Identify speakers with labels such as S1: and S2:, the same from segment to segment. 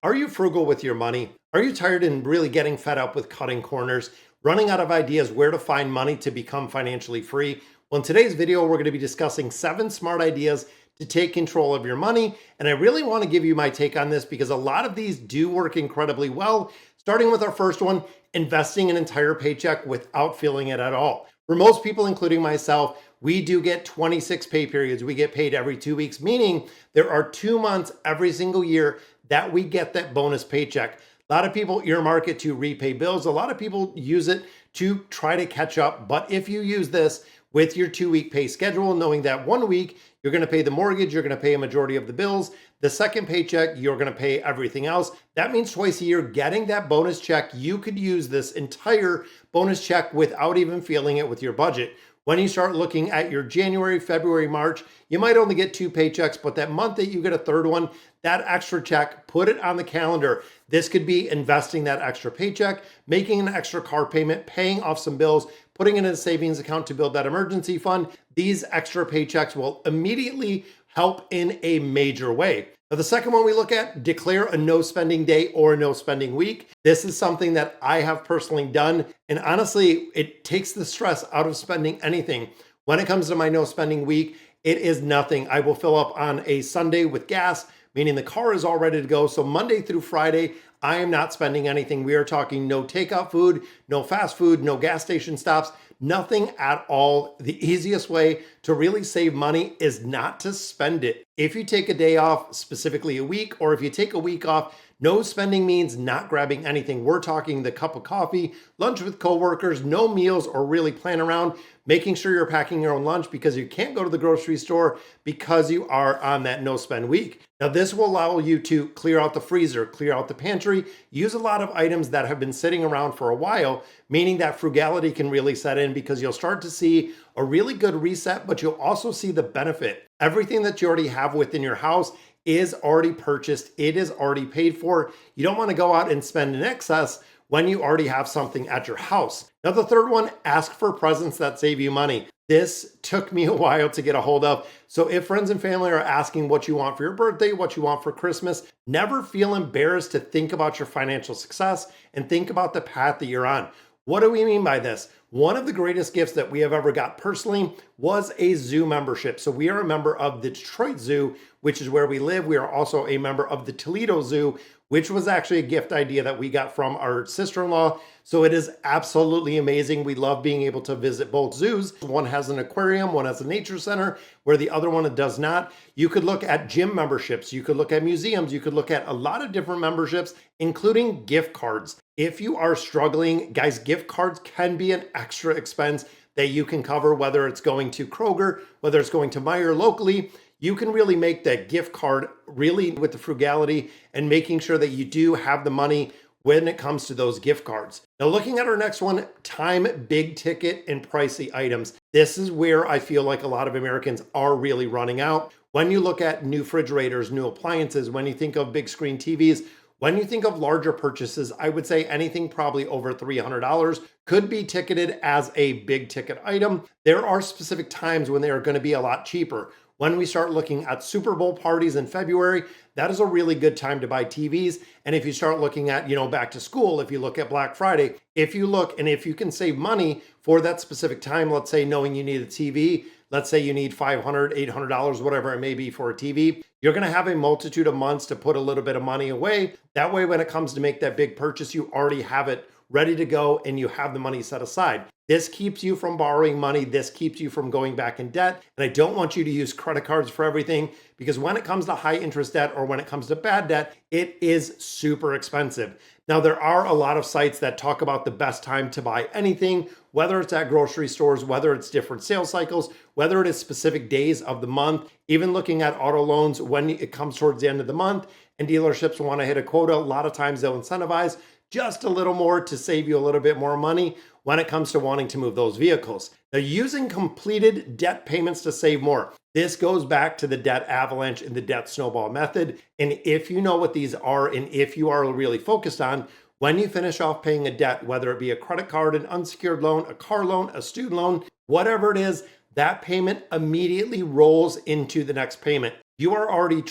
S1: Are you frugal with your money? Are you tired and really getting fed up with cutting corners, running out of ideas where to find money to become financially free? Well, in today's video, we're going to be discussing 7 smart ideas to take control of your money. And I really want to give you my take on this because a lot of these do work incredibly well. Starting with our first one, investing an entire paycheck without feeling it at all. For most people, including myself, we do get 26 pay periods. We get paid every 2 weeks, meaning there are 2 months every single year that we get that bonus paycheck. A lot of people earmark it to repay bills. A lot of people use it to try to catch up. But if you use this with your 2-week pay schedule, knowing that 1 week you're going to pay the mortgage, you're going to pay a majority of the bills, the second paycheck, you're going to pay everything else. That means twice a year getting that bonus check, you could use this entire bonus check without even feeling it with your budget. When you start looking at your January, February, March, you might only get 2 paychecks, but that month that you get a third one, that extra check, put it on the calendar. This could be investing that extra paycheck, making an extra car payment, paying off some bills, putting it in a savings account to build that emergency fund. These extra paychecks will immediately help in a major way. Now, the second one we look at, declare a no spending day or a no spending week. This is something that I have personally done. And honestly, it takes the stress out of spending anything. When it comes to my no spending week, it is nothing. I will fill up on a Sunday with gas, meaning the car is all ready to go. So Monday through Friday, I am not spending anything. We are talking no takeout food, no fast food, no gas station stops, nothing at all. The easiest way to really save money is not to spend it. If you take a day off, specifically a week, or if you take a week off, no spending means not grabbing anything. We're talking the cup of coffee, lunch with coworkers, no meals, or really plan around, making sure you're packing your own lunch because you can't go to the grocery store because you are on that no spend week. Now, this will allow you to clear out the freezer, clear out the pantry, use a lot of items that have been sitting around for a while, meaning that frugality can really set in because you'll start to see a really good reset, but you'll also see the benefit. Everything that you already have within your house is already purchased. It is already paid for. You don't want to go out and spend in excess when you already have something at your house. Now, the third one, ask for presents that save you money. This took me a while to get a hold of. So if friends and family are asking what you want for your birthday, what you want for Christmas, never feel embarrassed to think about your financial success and think about the path that you're on. What do we mean by this? One of the greatest gifts that we have ever got personally was a zoo membership. So we are a member of the Detroit Zoo, which is where we live. We are also a member of the Toledo Zoo, which was actually a gift idea that we got from our sister-in-law. So it is absolutely amazing. We love being able to visit both zoos. One has an aquarium, one has a nature center, where the other one does not. You could look at gym memberships, you could look at museums, you could look at a lot of different memberships, including gift cards. If you are struggling, guys, gift cards can be an extra expense that you can cover, whether it's going to Kroger, whether it's going to Meijer locally. You can really make that gift card really with the frugality and making sure that you do have the money when it comes to those gift cards. Now, looking at our next one, time big ticket and pricey items. This is where I feel like a lot of Americans are really running out. When you look at new refrigerators, new appliances, when you think of big screen TVs, when you think of larger purchases, I would say anything probably over $300 could be ticketed as a big ticket item. There are specific times when they are going to be a lot cheaper. When we start looking at Super Bowl parties in February, that is a really good time to buy TVs. And if you start looking at, back to school, if you look at Black Friday, if you look and if you can save money for that specific time, let's say knowing you need a TV, let's say you need $500, $800, whatever it may be for a TV, you're going to have a multitude of months to put a little bit of money away. That way, when it comes to make that big purchase, you already have it ready to go and you have the money set aside. This keeps you from borrowing money. This keeps you from going back in debt. And I don't want you to use credit cards for everything because when it comes to high interest debt or when it comes to bad debt, it is super expensive. Now, there are a lot of sites that talk about the best time to buy anything, whether it's at grocery stores, whether it's different sales cycles, whether it is specific days of the month, even looking at auto loans when it comes towards the end of the month and dealerships want to hit a quota. A lot of times they'll incentivize just a little more to save you a little bit more money when it comes to wanting to move those vehicles. Now, using completed debt payments to save more. This goes back to the debt avalanche and the debt snowball method. And if you know what these are, and if you are really focused on, when you finish off paying a debt, whether it be a credit card, an unsecured loan, a car loan, a student loan, whatever it is, that payment immediately rolls into the next payment. You are already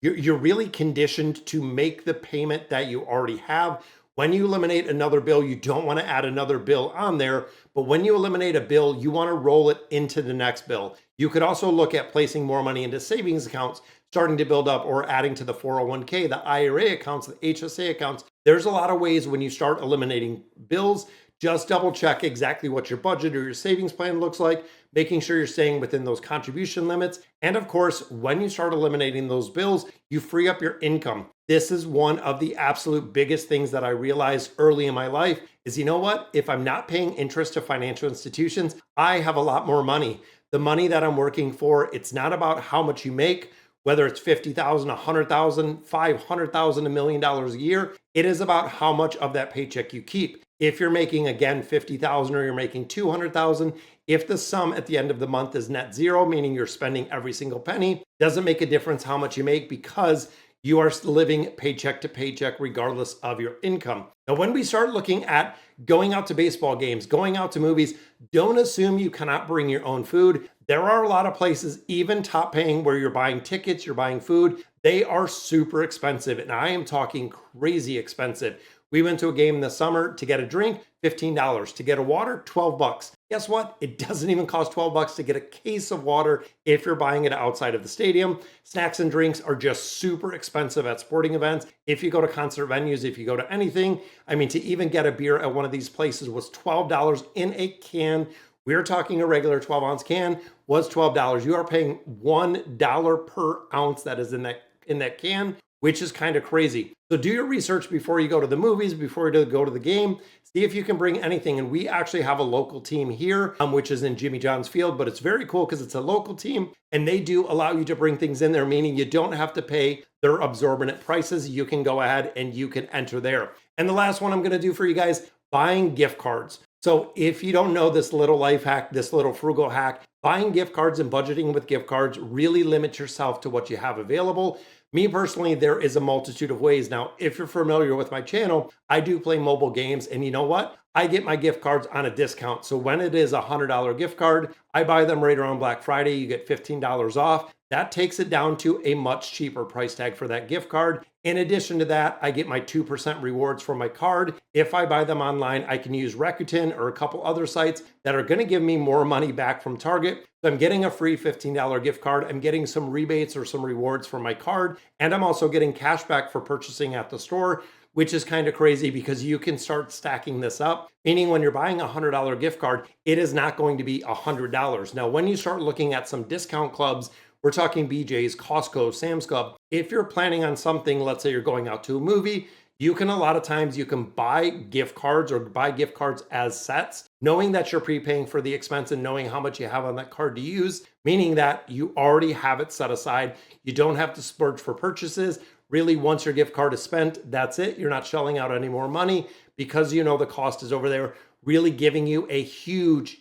S1: You're really conditioned to make the payment that you already have. When you eliminate another bill, you don't want to add another bill on there. But when you eliminate a bill, you want to roll it into the next bill. You could also look at placing more money into savings accounts, starting to build up, or adding to the 401k, the IRA accounts, the HSA accounts. There's a lot of ways when you start eliminating bills. Just double check exactly what your budget or your savings plan looks like, making sure you're staying within those contribution limits. And of course, when you start eliminating those bills, you free up your income. This is one of the absolute biggest things that I realized early in my life is, you know what? If I'm not paying interest to financial institutions, I have a lot more money. The money that I'm working for, it's not about how much you make, whether it's 50,000, 100,000, 500,000, $1 million a year. It is about how much of that paycheck you keep. If you're making, again, 50,000 or you're making 200,000, if the sum at the end of the month is net zero, meaning you're spending every single penny, doesn't make a difference how much you make because you are living paycheck to paycheck regardless of your income. Now, when we start looking at going out to baseball games, going out to movies, don't assume you cannot bring your own food. There are a lot of places, even top paying, where you're buying tickets, you're buying food. They are super expensive, and I am talking crazy expensive. We went to a game this summer to get a drink, $15. To get a water, $12. Guess what? It doesn't even cost $12 to get a case of water if you're buying it outside of the stadium. Snacks and drinks are just super expensive at sporting events. If you go to concert venues, if you go to anything, I mean, to even get a beer at one of these places was $12 in a can. We're talking a regular 12-ounce can was $12. You are paying $1 per ounce that is in that can, which is kind of crazy. So do your research before you go to the movies, before you go to the game. See if you can bring anything. And we actually have a local team here, which is in Jimmy John's Field, but it's very cool because it's a local team and they do allow you to bring things in there, meaning you don't have to pay their absorbent prices. You can go ahead and you can enter there. And the last one I'm going to do for you guys, buying gift cards. So if you don't know this little life hack, this little frugal hack, buying gift cards and budgeting with gift cards really limits yourself to what you have available. Me personally, there is a multitude of ways. Now, if you're familiar with my channel, I do play mobile games, and you know what? I get my gift cards on a discount. So when it is a $100 gift card, I buy them right around Black Friday. You get $15 off. That takes it down to a much cheaper price tag for that gift card. In addition to that, I get my 2% rewards from my card. If I buy them online, I can use Rakuten or a couple other sites that are going to give me more money back from Target. So I'm getting a free $15 gift card. I'm getting some rebates or some rewards from my card. And I'm also getting cash back for purchasing at the store, which is kind of crazy because you can start stacking this up. Meaning when you're buying a $100 gift card, it is not going to be $100. Now, when you start looking at some discount clubs, we're talking BJ's, Costco, Sam's Club. If you're planning on something, let's say you're going out to a movie, you can a lot of times you can buy gift cards or buy gift cards as sets, knowing that you're prepaying for the expense and knowing how much you have on that card to use, meaning that you already have it set aside. You don't have to splurge for purchases. Really, once your gift card is spent, that's it. You're not shelling out any more money because you know the cost is over there, really giving you a huge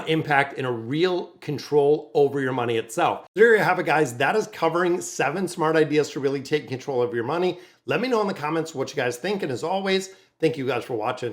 S1: impact and a real control over your money itself. There you have it, guys. That is covering 7 smart ideas to really take control of your money. Let me know in the comments what you guys think. And as always, thank you guys for watching.